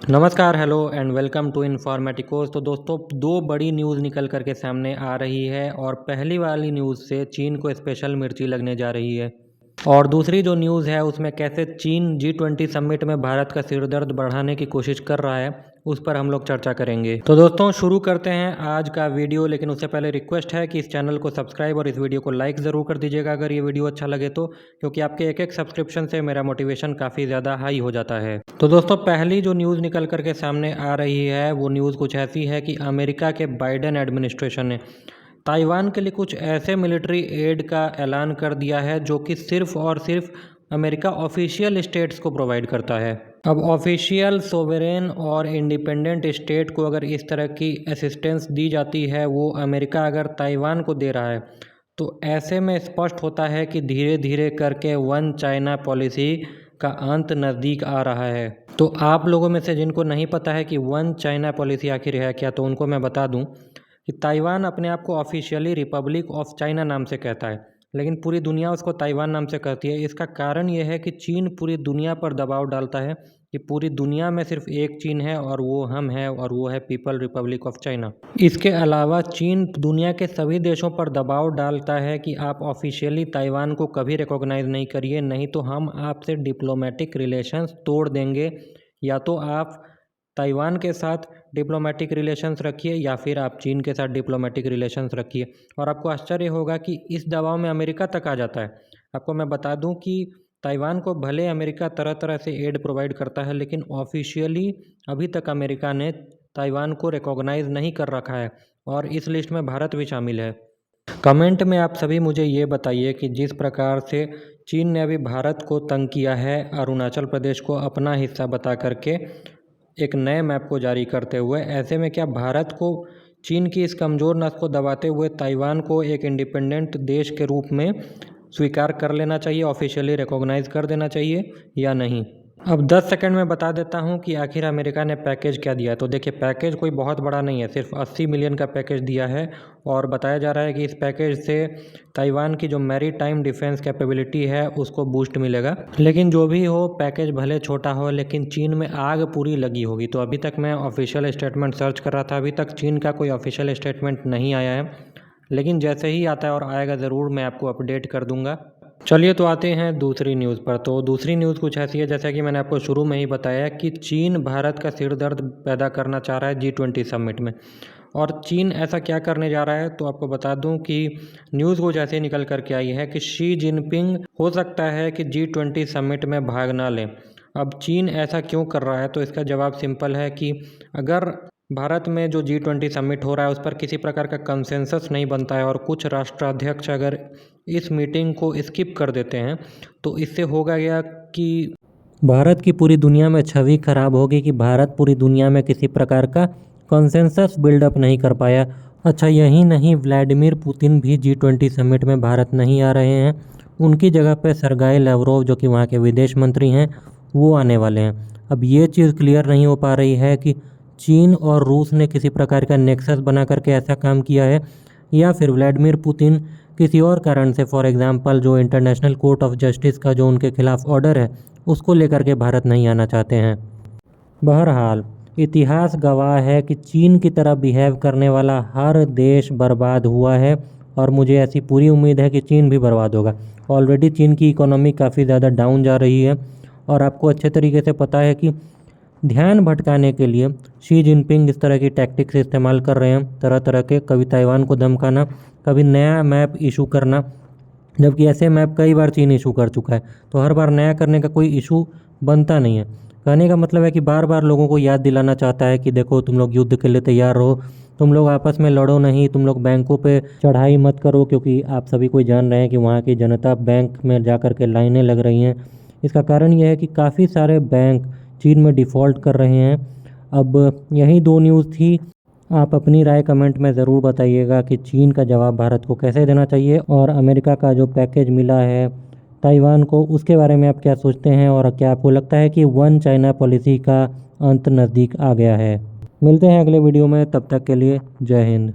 नमस्कार, hello and welcome to इन्फॉर्मेटिकोस। तो दोस्तों, दो बड़ी न्यूज़ निकल कर के सामने आ रही है और पहली वाली न्यूज़ से चीन को स्पेशल मिर्ची लगने जा रही है और दूसरी जो न्यूज़ है उसमें कैसे चीन G20 समिट में भारत का सिरदर्द बढ़ाने की कोशिश कर रहा है, उस पर हम लोग चर्चा करेंगे। तो दोस्तों, शुरू करते हैं आज का वीडियो, लेकिन उससे पहले रिक्वेस्ट है कि इस चैनल को सब्सक्राइब और इस वीडियो को लाइक ज़रूर कर दीजिएगा अगर ये वीडियो अच्छा लगे तो, क्योंकि आपके एक एक सब्सक्रिप्शन से मेरा मोटिवेशन काफ़ी ज़्यादा हाई हो जाता है। तो दोस्तों, पहली जो न्यूज़ निकल करके सामने आ रही है वो न्यूज़ कुछ ऐसी है कि अमेरिका के बाइडेन एडमिनिस्ट्रेशन ने ताइवान के लिए कुछ ऐसे मिलिट्री एड का ऐलान कर दिया है जो कि सिर्फ और सिर्फ अमेरिका ऑफिशियल स्टेट्स को प्रोवाइड करता है। अब ऑफिशियल, सोवरेन और इंडिपेंडेंट स्टेट को अगर इस तरह की असिस्टेंस दी जाती है, वो अमेरिका अगर ताइवान को दे रहा है, तो ऐसे में स्पष्ट होता है कि धीरे धीरे करके वन चाइना पॉलिसी का अंत नज़दीक आ रहा है। तो आप लोगों में से जिनको नहीं पता है कि वन चाइना पॉलिसी आखिर है क्या, तो उनको मैं बता दूं कि ताइवान अपने आप को ऑफिशियली रिपब्लिक ऑफ चाइना नाम से कहता है, लेकिन पूरी दुनिया उसको ताइवान नाम से कहती है। इसका कारण ये है कि चीन पूरी दुनिया पर दबाव डालता है कि पूरी दुनिया में सिर्फ एक चीन है और वो हम हैं, और वो है पीपल रिपब्लिक ऑफ चाइना। इसके अलावा चीन दुनिया के सभी देशों पर दबाव डालता है कि आप ऑफिशियली ताइवान को कभी रिकॉग्नाइज नहीं करिए, नहीं तो हम आपसे डिप्लोमेटिक रिलेशंस तोड़ देंगे। या तो आप ताइवान के साथ डिप्लोमेटिक रिलेशंस रखिए या फिर आप चीन के साथ डिप्लोमेटिक रिलेशंस रखिए। और आपको आश्चर्य होगा कि इस दबाव में अमेरिका तक आ जाता है। आपको मैं बता दूं कि ताइवान को भले अमेरिका तरह तरह से एड प्रोवाइड करता है, लेकिन ऑफिशियली अभी तक अमेरिका ने ताइवान को रिकॉग्नाइज नहीं कर रखा है और इस लिस्ट में भारत भी शामिल है। कमेंट में आप सभी मुझे ये बताइए कि जिस प्रकार से चीन ने अभी भारत को तंग किया है, अरुणाचल प्रदेश को अपना हिस्सा बता करके एक नए मैप को जारी करते हुए, ऐसे में क्या भारत को चीन की इस कमज़ोर नस को दबाते हुए ताइवान को एक इंडिपेंडेंट देश के रूप में स्वीकार कर लेना चाहिए, ऑफिशियली रिकॉग्नाइज कर देना चाहिए या नहीं? अब 10 सेकंड में बता देता हूं कि आखिर अमेरिका ने पैकेज क्या दिया है। तो देखिए, पैकेज कोई बहुत बड़ा नहीं है, सिर्फ 80 मिलियन का पैकेज दिया है और बताया जा रहा है कि इस पैकेज से ताइवान की जो मैरी टाइम डिफेंस कैपेबिलिटी है उसको बूस्ट मिलेगा। लेकिन जो भी हो, पैकेज भले छोटा हो लेकिन चीन में आग पूरी लगी होगी। तो अभी तक मैं ऑफिशियल स्टेटमेंट सर्च कर रहा था, अभी तक चीन का कोई ऑफिशियल स्टेटमेंट नहीं आया है, लेकिन जैसे ही आता है और आएगा ज़रूर मैं आपको अपडेट कर दूंगा। चलिए, तो आते हैं दूसरी न्यूज़ पर। तो दूसरी न्यूज़ कुछ ऐसी है, जैसा कि मैंने आपको शुरू में ही बताया कि चीन भारत का सिरदर्द पैदा करना चाह रहा है G20 समिट में। और चीन ऐसा क्या करने जा रहा है, तो आपको बता दूं कि न्यूज़ कुछ ऐसे निकल करके आई है कि शी जिनपिंग हो सकता है कि G20 समिट में भाग ना लें। अब चीन ऐसा क्यों कर रहा है, तो इसका जवाब सिंपल है कि अगर भारत में जो G20 समिट हो रहा है उस पर किसी प्रकार का कंसेंसस नहीं बनता है और कुछ राष्ट्राध्यक्ष अगर इस मीटिंग को स्किप कर देते हैं, तो इससे होगा क्या कि भारत की पूरी दुनिया में छवि खराब होगी कि भारत पूरी दुनिया में किसी प्रकार का कंसेंसस बिल्डअप नहीं कर पाया। अच्छा, यही नहीं, व्लादिमीर पुतिन भी G20 समिट में भारत नहीं आ रहे हैं। उनकी जगह पे सरगाई लावरोव, जो कि वहाँ के विदेश मंत्री हैं, वो आने वाले हैं। अब ये चीज़ क्लियर नहीं हो पा रही है कि चीन और रूस ने किसी प्रकार का नेक्सस बना करके ऐसा काम किया है, या फिर व्लादिमीर पुतिन किसी और कारण से, फॉर एग्जांपल जो इंटरनेशनल कोर्ट ऑफ जस्टिस का जो उनके खिलाफ ऑर्डर है उसको लेकर के भारत नहीं आना चाहते हैं। बहरहाल, इतिहास गवाह है कि चीन की तरह बिहेव करने वाला हर देश बर्बाद हुआ है और मुझे ऐसी पूरी उम्मीद है कि चीन भी बर्बाद होगा। ऑलरेडी चीन की इकोनॉमी काफ़ी ज़्यादा डाउन जा रही है और आपको अच्छे तरीके से पता है कि ध्यान भटकाने के लिए शी जिनपिंग इस तरह की टैक्टिक्स इस्तेमाल कर रहे हैं, तरह तरह के, कभी ताइवान को धमकाना, कभी नया मैप इशू करना, जबकि ऐसे मैप कई बार चीन इशू कर चुका है। तो हर बार नया करने का कोई इशू बनता नहीं है। कहने का मतलब है कि बार बार लोगों को याद दिलाना चाहता है कि देखो, तुम लोग युद्ध के लिए तैयार रहो, तुम लोग आपस में लड़ो नहीं, तुम लोग बैंकों पे चढ़ाई मत करो, क्योंकि आप सभी कोई जान रहे हैं कि वहाँ की जनता बैंक में जा कर के लाइनें लग रही हैं। इसका कारण यह है कि काफ़ी सारे बैंक चीन में डिफ़ॉल्ट कर रहे हैं। अब यही दो न्यूज़ थी। आप अपनी राय कमेंट में ज़रूर बताइएगा कि चीन का जवाब भारत को कैसे देना चाहिए, और अमेरिका का जो पैकेज मिला है ताइवान को, उसके बारे में आप क्या सोचते हैं, और क्या आपको लगता है कि वन चाइना पॉलिसी का अंत नज़दीक आ गया है। मिलते हैं अगले वीडियो में, तब तक के लिए जय हिंद।